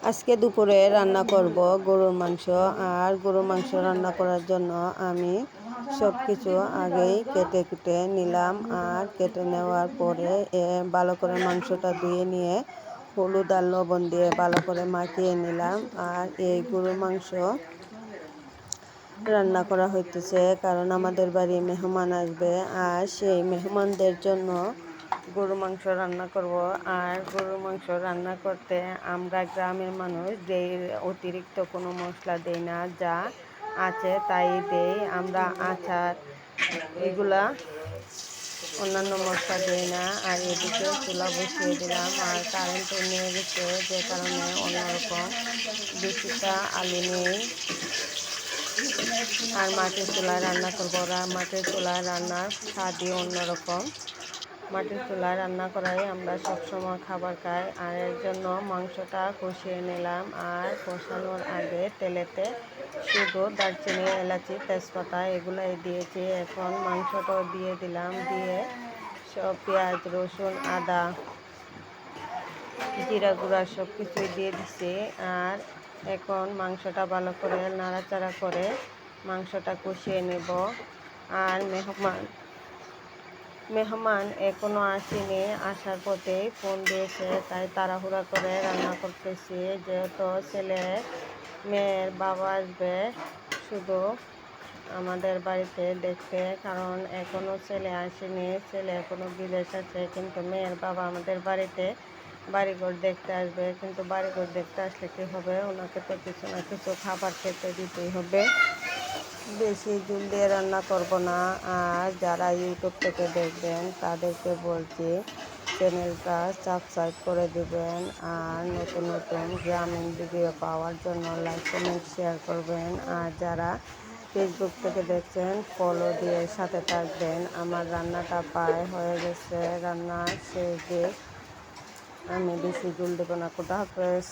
আজকে দুপুরে রান্না করব গরুর মাংস। আর গরুর মাংস রান্না করার জন্য আমি সব কিছু আগেই কেটে কুটে নিলাম। আর কেটে নেওয়ার পরে ভালো করে মাংসটা ধুয়ে নিয়ে হলুদ আর লবণ দিয়ে ভালো করে মাখিয়ে নিলাম। আর এই গরুর মাংস রান্না করা হইতেছে কারণ আমাদের বাড়ি মেহমান আসবে, আর সেই মেহমানদের জন্য গরু মাংস রান্না করব। আর গরু মাংস রান্না করতে আমরা গ্রামের মানুষ যেই অতিরিক্ত কোনো মশলা দেই না, যা আছে তাই দেই আমরা। আচার এগুলা অন্যান্য মশলা দেই না। আর এদিকে চুলা বসিয়ে দিলাম, আর কারেন্টও নিয়ে গেছে, যে কারণে অন্যরকম বেশিটা আলু নেই। আর মাটির চুলায় রান্না করবো। মাটির চুলায় রান্নার স্বাদই অন্যরকম। মাটির চুলায় রান্না করাই আমরা সবসময় খাবার খাই। আর এর জন্য মাংসটা কষিয়ে নিলাম। আর কষানোর আগে তেলেতে শুধু দারচিনি, এলাচি, তেজপাতা এগুলাই দিয়েছি। এখন মাংসটাও দিয়ে দিলাম, দিয়ে সব পেঁয়াজ, রসুন, আদা, জিরা গুঁড়া সব কিছুই দিয়ে দিছি। আর এখন মাংসটা ভালো করে নাড়াচাড়া করে মাংসটা কষিয়ে নেব। আর মেহমান এখনো আসেনি, আসার পথেই ফোন দিয়েছে, তাই তাড়াহুড়া করে রান্না করতেছি। যেহেতু ছেলে মেয়ের বাবা আসবে শুধু আমাদের বাড়িতে দেখতে, কারণ এখনো ছেলে আসেনি, ছেলে এখনো বিদেশ আছে। কিন্তু মেয়ের বাবা আমাদের বাড়িতে বাড়িঘর দেখতে আসবে। কিন্তু বাড়িঘর দেখতে আসলে কী হবে, ওনাকে তো কিছু না কিছু খাবার খেতে দিতেই হবে। বেশি জল দিয়ে রান্না করব না। আর যারা ইউটিউব থেকে দেখবেন তাদেরকে বলছি চ্যানেলটা সাবস্ক্রাইব করে দিবেন। আর নতুন নতুন গ্রামীণ ভিডিও পাওয়ার জন্য লাইক, কমেন্ট, শেয়ার করবেন। আর যারা ফেসবুক থেকে দেখছেন ফলো দিয়ে সাথে থাকবেন। আমার রান্নাটা প্রায় হয়ে গেছে, রান্না শেষ দিক। আমি বেশি জল দেবো না। খোদা হাফেজ।